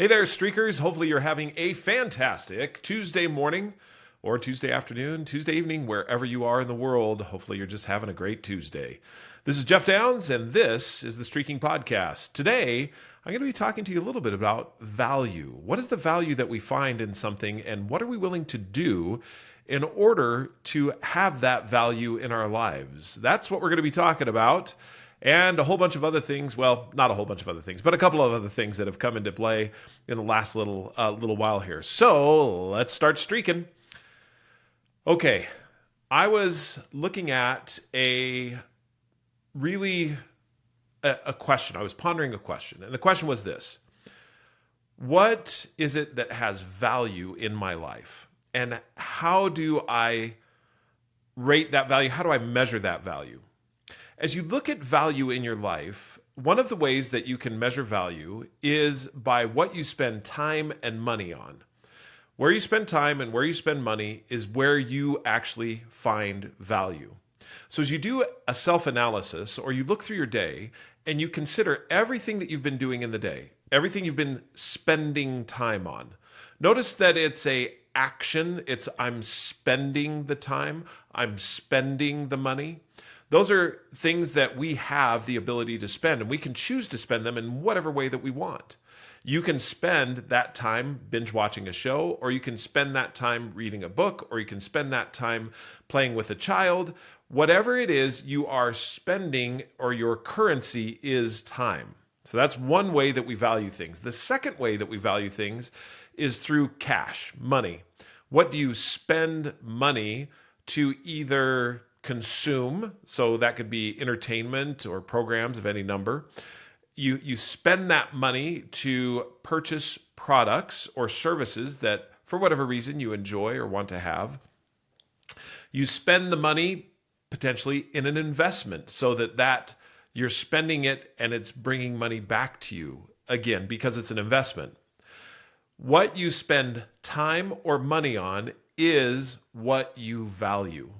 Hey there, streakers. Hopefully, you're having a fantastic Tuesday morning or Tuesday afternoon, Tuesday evening, wherever you are in the world. Hopefully, you're just having a great Tuesday. This is Jeff Downs, and this is the Streaking Podcast. Today, I'm going to be talking to you a little bit about value. What is the value that we find in something, and what are we willing to do in order to have that value in our lives? That's what we're going to be talking about. And a whole bunch of other things. Well, not a whole bunch of other things, but a couple of other things that have come into play in the last little while here. So let's start streaking. Okay, I was looking at really a question. I was pondering a question, and the question was this: what is it that has value in my life, and how do I rate that value? How do I measure that value? As you look at value in your life, one of the ways that you can measure value is by what you spend time and money on. Where you spend time and where you spend money is where you actually find value. So as you do a self-analysis or you look through your day and you consider everything that you've been doing in the day, everything you've been spending time on, notice that it's a action. It's I'm spending the time, I'm spending the money. Those are things that we have the ability to spend, and we can choose to spend them in whatever way that we want. You can spend that time binge watching a show, or you can spend that time reading a book, or you can spend that time playing with a child. Whatever it is you are spending, or your currency is time. So that's one way that we value things. The second way that we value things is through cash, money. What do you spend money to either consume? So that could be entertainment or programs of any number. You spend that money to purchase products or services that for whatever reason you enjoy or want to have. You spend the money potentially in an investment so that you're spending it and it's bringing money back to you again because it's an investment. What you spend time or money on is what you value.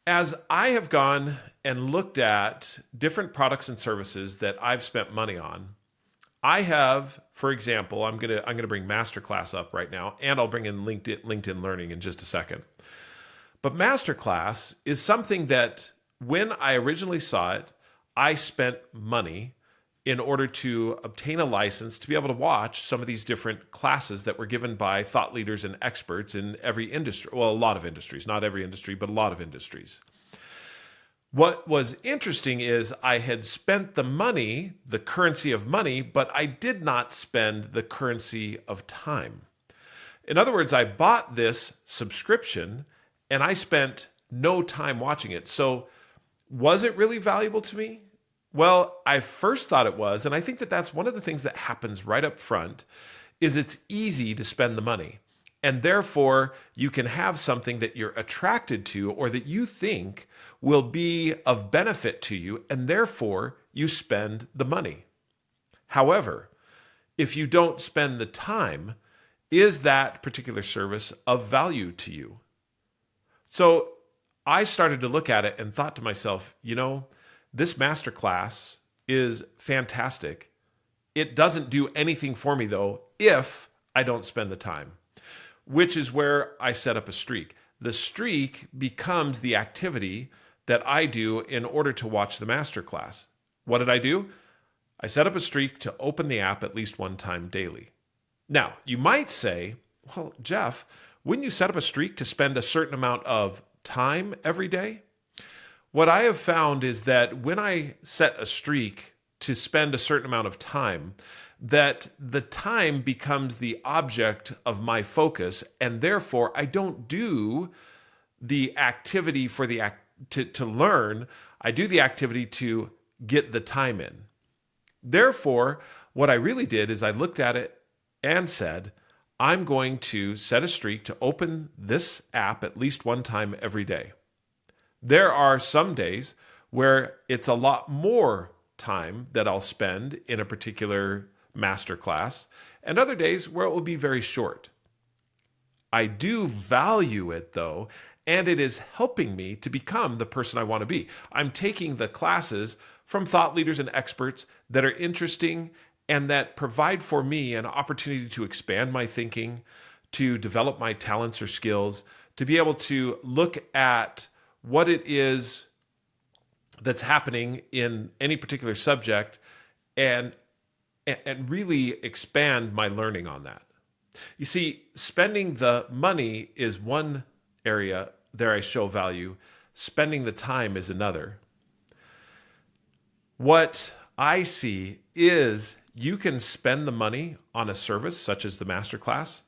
As I have gone and looked at different products and services that I've spent money on, I have, for example, I'm gonna bring Masterclass up right now, and I'll bring in LinkedIn Learning in just a second. But Masterclass is something that when I originally saw it, I spent money in order to obtain a license to be able to watch some of these different classes that were given by thought leaders and experts in every industry. Well, a lot of industries, not every industry, but a lot of industries. What was interesting is I had spent the money, the currency of money, but I did not spend the currency of time. In other words, I bought this subscription and I spent no time watching it. So was it really valuable to me? Well, I first thought it was, and I think that that's one of the things that happens right up front, is it's easy to spend the money. And therefore, you can have something that you're attracted to or that you think will be of benefit to you, and therefore you spend the money. However, if you don't spend the time, is that particular service of value to you? So I started to look at it and thought to myself, this masterclass is fantastic. It doesn't do anything for me, though, if I don't spend the time, which is where I set up a streak. The streak becomes the activity that I do in order to watch the masterclass. What did I do? I set up a streak to open the app at least one time daily. Now, you might say, well, Jeff, wouldn't you set up a streak to spend a certain amount of time every day? What I have found is that when I set a streak to spend a certain amount of time, that the time becomes the object of my focus, and therefore I don't do the activity to learn. I do the activity to get the time in. Therefore, what I really did is I looked at it and said, I'm going to set a streak to open this app at least one time every day. There are some days where it's a lot more time that I'll spend in a particular masterclass, and other days where it will be very short. I do value it though, and it is helping me to become the person I want to be. I'm taking the classes from thought leaders and experts that are interesting and that provide for me an opportunity to expand my thinking, to develop my talents or skills, to be able to look at what it is that's happening in any particular subject and really expand my learning on that. You see, spending the money is one area there I show value. Spending the time is another. What I see is you can spend the money on a service such as the masterclass.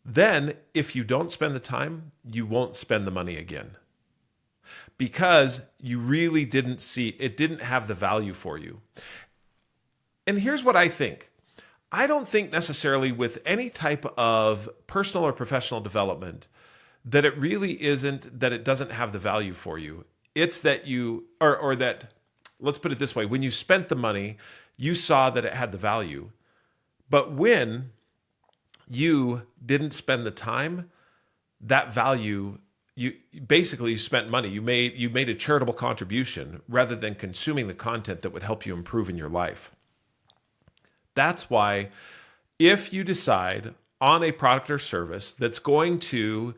Then, if you don't spend the time, you won't spend the money again because you really didn't see it, didn't have the value for you. And here's what I think. I don't think necessarily with any type of personal or professional development that it really isn't that it doesn't have the value for you. It's that you, or that, let's put it this way, when you spent the money, you saw that it had the value. But when you didn't spend the time, that value, you basically spent money. You made a charitable contribution rather than consuming the content that would help you improve in your life. That's why if you decide on a product or service that's going to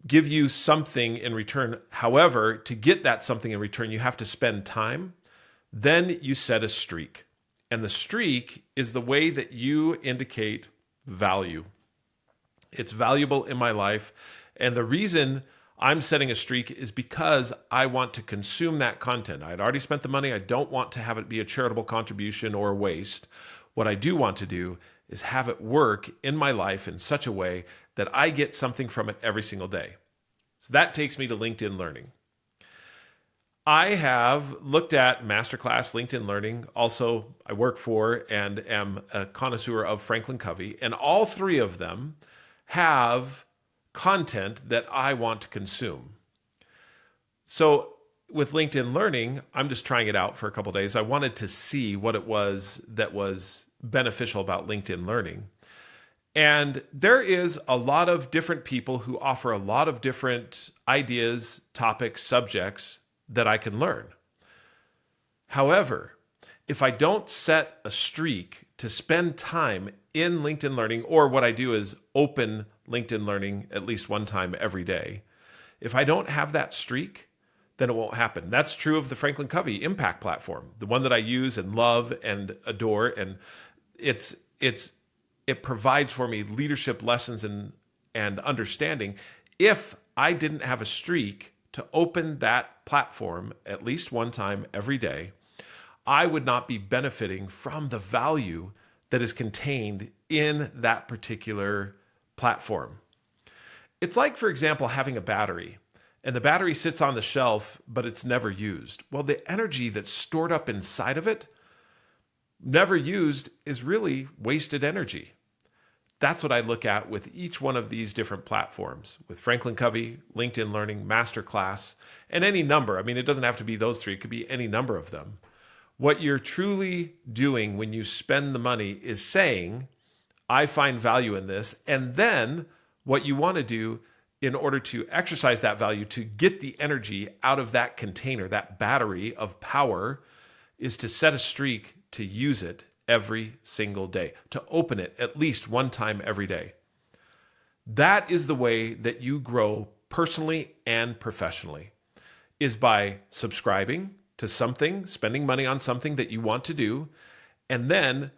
give you something in return, however, to get that something in return, you have to spend time, then you set a streak. And the streak is the way that you indicate value. It's valuable in my life. And the reason I'm setting a streak is because I want to consume that content. I'd already spent the money. I don't want to have it be a charitable contribution or a waste. What I do want to do is have it work in my life in such a way that I get something from it every single day. So that takes me to LinkedIn Learning. I have looked at Masterclass, LinkedIn Learning. Also, I work for and am a connoisseur of Franklin Covey, and all three of them have content that I want to consume. So with LinkedIn Learning, I'm just trying it out for a couple of days. I wanted to see what it was that was beneficial about LinkedIn Learning. And there is a lot of different people who offer a lot of different ideas, topics, subjects that I can learn. However, if I don't set a streak to spend time in LinkedIn Learning, or what I do is open LinkedIn Learning at least one time every day, if I don't have that streak, then it won't happen. That's true of the Franklin Covey Impact Platform, the one that I use and love and adore. And it provides for me leadership lessons and understanding. If I didn't have a streak to open that platform at least one time every day, I would not be benefiting from the value that is contained in that particular platform. It's like, for example, having a battery, and the battery sits on the shelf, but it's never used. Well, the energy that's stored up inside of it, never used, is really wasted energy. That's what I look at with each one of these different platforms, with Franklin Covey, LinkedIn Learning, Masterclass, and any number. I mean, it doesn't have to be those three. It could be any number of them. What you're truly doing when you spend the money is saying, I find value in this. And then what you want to do in order to exercise that value, to get the energy out of that container, that battery of power, is to set a streak to use it every single day, to open it at least one time every day. That is the way that you grow personally and professionally, is by subscribing to something, spending money on something that you want to do, and then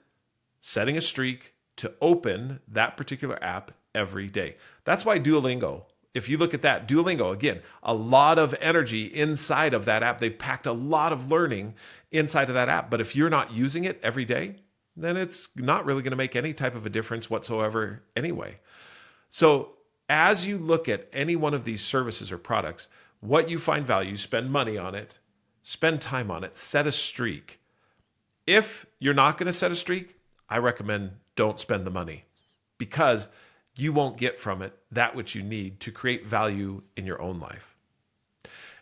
setting a streak to open that particular app every day. That's why Duolingo, if you look at that, Duolingo, again, a lot of energy inside of that app. They've packed a lot of learning inside of that app. But if you're not using it every day, then it's not really going to make any type of a difference whatsoever anyway. So as you look at any one of these services or products, what you find value, spend money on it, spend time on it, set a streak. If you're not going to set a streak, I recommend don't spend the money, because you won't get from it that which you need to create value in your own life.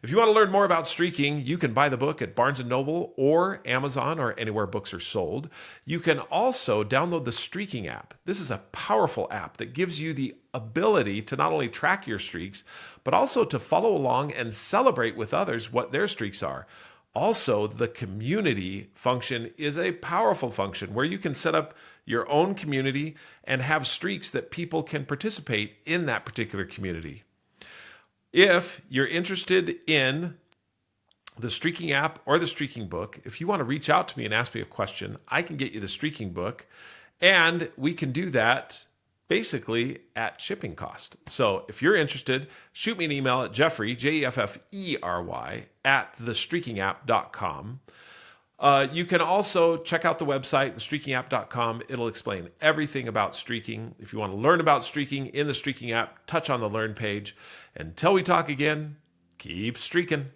If you want to learn more about streaking, you can buy the book at Barnes & Noble or Amazon or anywhere books are sold. You can also download the Streaking app. This is a powerful app that gives you the ability to not only track your streaks, but also to follow along and celebrate with others what their streaks are. Also, the community function is a powerful function where you can set up your own community and have streaks that people can participate in that particular community. If you're interested in the streaking app or the streaking book, if you want to reach out to me and ask me a question, I can get you the streaking book, and we can do that basically at shipping cost. So if you're interested, shoot me an email at Jeffrey, Jeffery, at thestreakingapp.com. You can also check out the website, thestreakingapp.com. It'll explain everything about streaking. If you want to learn about streaking in the streaking app, touch on the Learn page. Until we talk again, keep streaking.